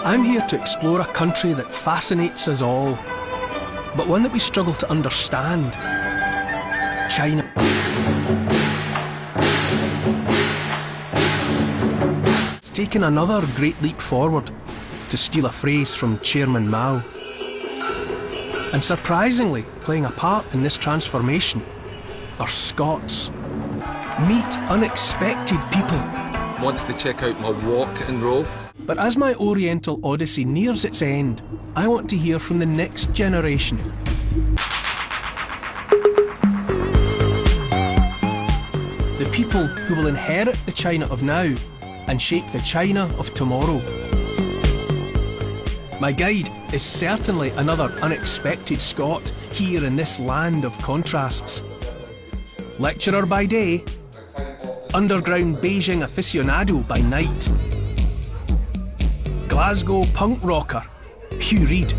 I'm here to explore a country that fascinates us all, but one that we struggle to understand. China. It's taken another great leap forward, to steal a phrase from Chairman Mao. And surprisingly, playing a part in this transformation are Scots. Meet unexpected people. Wanted to check out my walk and roll. But as my Oriental Odyssey nears its end, I want to hear from the next generation. The people who will inherit the China of now and shape the China of tomorrow. My guide is certainly another unexpected Scot here in this land of contrasts. Lecturer by day, underground Beijing aficionado by night. Glasgow punk rocker, Hugh Reid.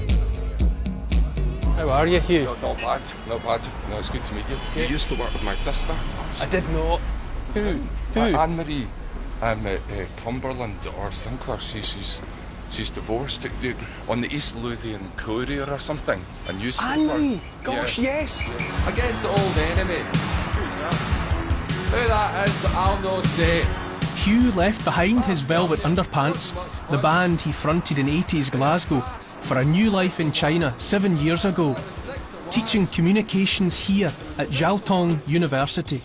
How are you, Hugh? Not bad, not bad. No, it's good to meet you. You used to work with my sister. I did not. Who? Anne-Marie Cumberland or Sinclair. She's divorced on the East Lothian Courier or something. A newspaper. Anne-Marie! Gosh, yes! Against the old enemy. Who that is, I'll no say. Hugh left behind his velvet underpants, the band he fronted in 80s Glasgow, for a new life in China 7 years ago, teaching communications here at Jiaotong University.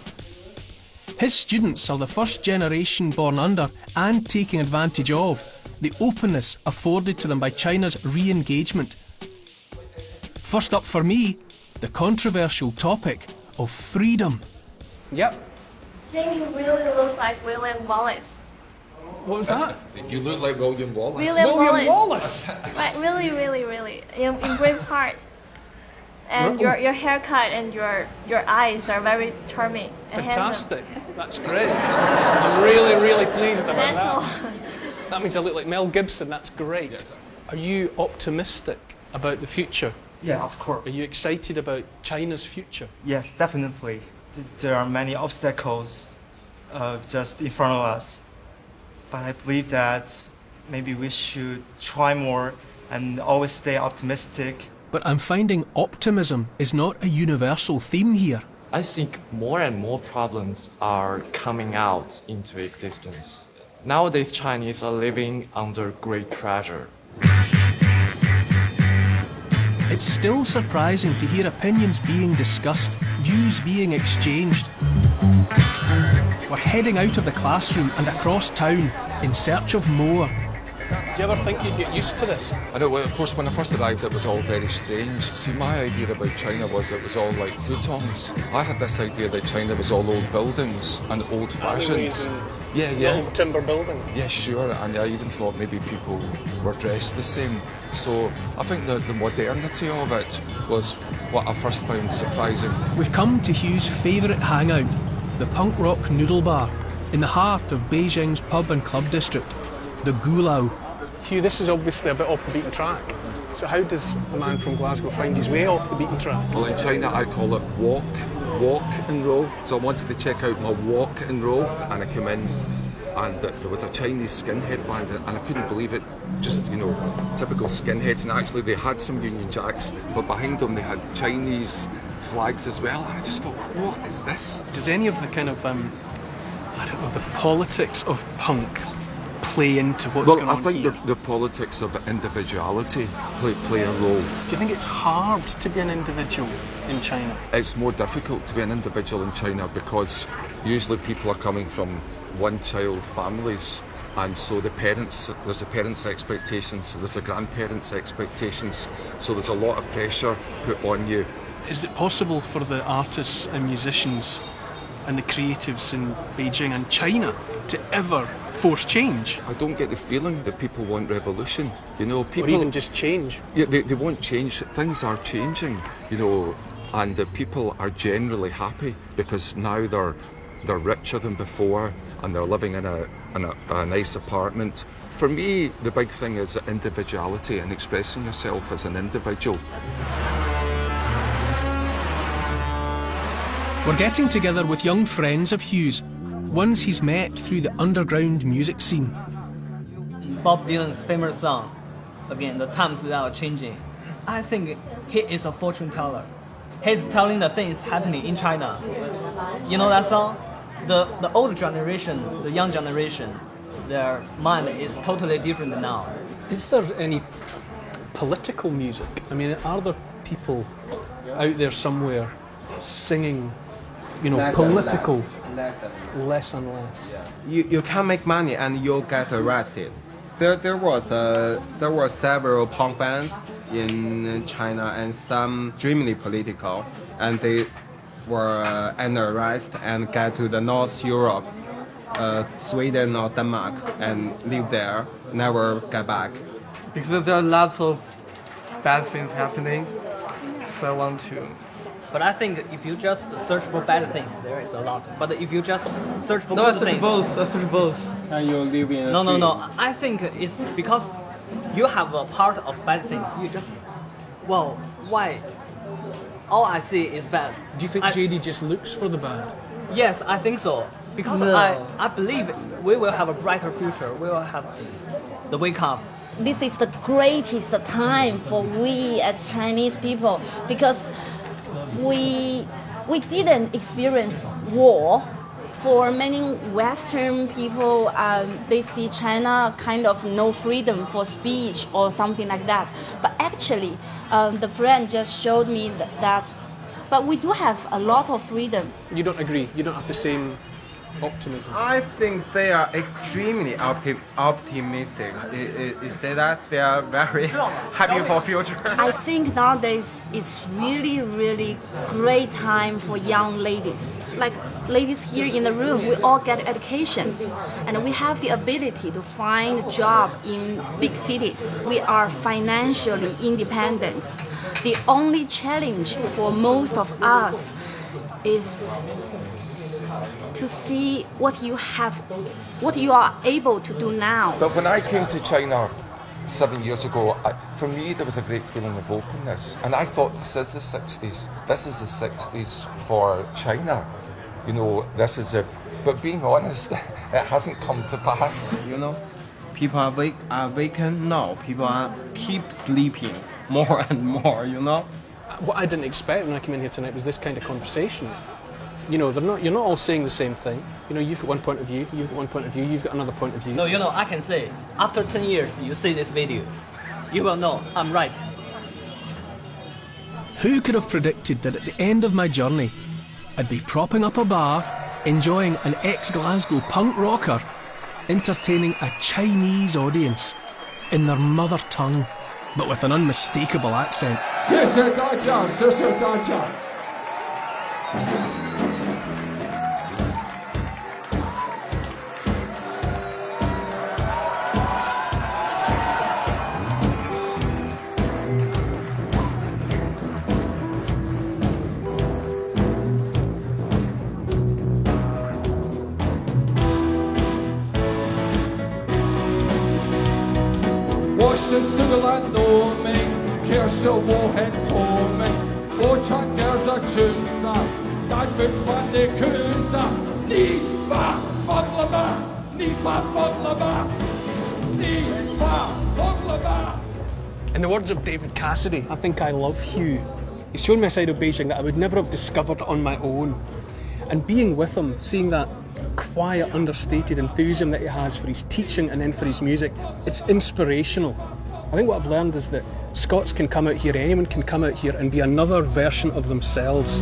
His students are the first generation born under and taking advantage of the openness afforded to them by China's re-engagement. First up for me, the controversial topic of freedom. Yep. I think you really look like William Wallace. What was that? You look like William Wallace. William Wallace! Like, really, really, really. In great part. And your haircut and your eyes are very charming and Fantastic. That's great. I'm really, really pleased about handsome. that. That's all. That means I look like Mel Gibson. That's great. Yes. Are you optimistic about the future? Yeah, of course. Are you excited about China's future? Yes, definitely. There are many obstacles just in front of us. But I believe that maybe we should try more and always stay optimistic. But I'm finding optimism is not a universal theme here. I think more and more problems are coming out into existence. Nowadays, Chinese are living under great pressure. It's still surprising to hear opinions being discussed, views being exchanged. We're heading out of the classroom and across town in search of more. Do you ever think you'd get used to this? I know, of course, when I first arrived, it was all very strange. See, my idea about China was it was all like hutongs. I had this idea that China was all old buildings and old-fashioned. Yeah. Little timber building. Yeah, sure, and I even thought maybe people were dressed the same. So I think that the modernity of it was what I first found surprising. We've come to Hugh's favourite hangout, the punk rock noodle bar, in the heart of Beijing's pub and club district, the Gulao. Hugh, this is obviously a bit off the beaten track. So how does a man from Glasgow find his way off the beaten track? Well, in China I call it walk and roll. So I wanted to check out my walk and roll, and I came in and there was a Chinese skinhead band and I couldn't believe it. Just, typical skinheads, and actually they had some Union Jacks, but behind them they had Chinese flags as well. And I just thought, what is this? Does any of the kind of, the politics of punk play into what's going on I here? think the politics of individuality play a role. Do you think it's hard to be an individual in China? It's more difficult to be an individual in China because usually people are coming from one-child families, and so there's a parents' expectations, there's a grandparents' expectations, so there's a lot of pressure put on you. Is it possible for the artists and musicians and the creatives in Beijing and China to ever force change? I don't get the feeling that people want revolution. People, Or even just change? Yeah, they want change. Things are changing, and the people are generally happy because now they're richer than before and they're living in a nice apartment. For me, the big thing is individuality and expressing yourself as an individual. We're getting together with young friends of Hugh's, ones he's met through the underground music scene. Bob Dylan's famous song, again, the times that are changing. I think he is a fortune teller. He's telling the things happening in China. You know that song? The old generation, the young generation, their mind is totally different now. Is there any political music? I mean, are there people out there somewhere singing, political? Less and less. You can't make money and you'll get arrested. There were several punk bands in China and some extremely political, and they were under arrest and get to the North Europe, Sweden or Denmark, and live there, never get back. Because there are lots of bad things happening, so I want to. But I think if you just search for bad things, there is a lot. But if you just search for No, good I search things, both. And you live in a no. dream. I think it's because you have a part of bad things. You just, why? All I see is bad. Do you think JD just looks for the bad? Yes, I think so. Because No. I believe we will have a brighter future. We will have the wake up. This is the greatest time for we as Chinese people because we didn't experience war. For many Western people, they see China kind of no freedom for speech or something like that. But actually, the friend just showed me that. But we do have a lot of freedom. You don't agree? You don't have the same optimism? I think they are extremely optimistic. You say that they are very happy for future. I think nowadays is really, really great time for young ladies. Like ladies here in the room, we all get education and we have the ability to find a job in big cities. We are financially independent. The only challenge for most of us is to see what you are able to do now. But when I came to China 7 years ago, for me there was a great feeling of openness, and I thought this is the 60s. This is the 60s for China. This is it. But being honest, it hasn't come to pass. People are awakened now. People keep sleeping more and more. What I didn't expect when I came in here tonight was this kind of conversation. You're not all saying the same thing. You've got one point of view, you've got one point of view, you've got another point of view. No, I can say, after 10 years, you see this video, you will know I'm right. Who could have predicted that at the end of my journey, I'd be propping up a bar, enjoying an ex-Glasgow punk rocker, entertaining a Chinese audience in their mother tongue, but with an unmistakable accent. 谢谢大家，谢谢大家。我是苏格兰农民，可是我很聪明。我唱歌在村上，但不穿的裤上。你发疯了吗？你发疯了吗？你发疯了吗？ In the words of David Cassidy, I think I love Hugh. He's shown me a side of Beijing that I would never have discovered on my own. And being with him, seeing that quiet, understated enthusiasm that he has for his teaching and then for his music, it's inspirational. I think what I've learned is that Scots can come out here, anyone can come out here and be another version of themselves.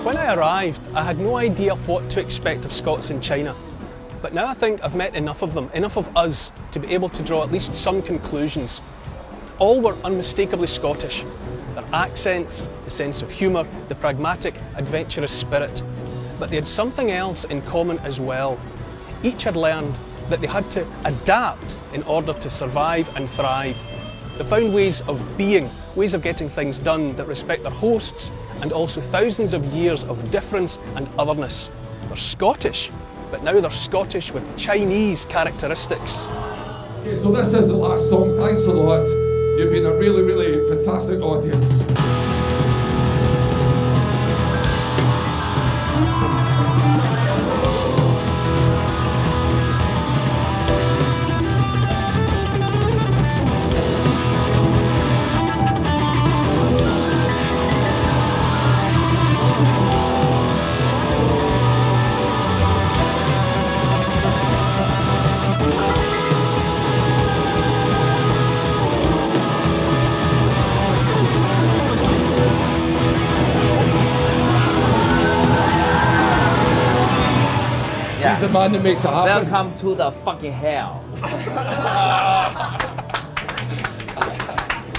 When I arrived, I had no idea what to expect of Scots in China. But now I think I've met enough of them, enough of us, to be able to draw at least some conclusions. All were unmistakably Scottish. Their accents, the sense of humour, the pragmatic, adventurous spirit. But they had something else in common as well. Each had learned that they had to adapt in order to survive and thrive. They found ways of being, ways of getting things done that respect their hosts and also thousands of years of difference and otherness. They're Scottish, but now they're Scottish with Chinese characteristics. Okay, so this is the last song. Thanks a lot. You've been a really, really fantastic audience. the man that makes it happen. Welcome to the fucking hell.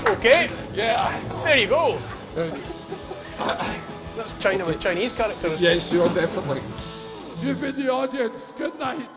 Okay, Yeah. there you go. That's China with Chinese characters. Yeah, sure, definitely. You've been the audience. Good night.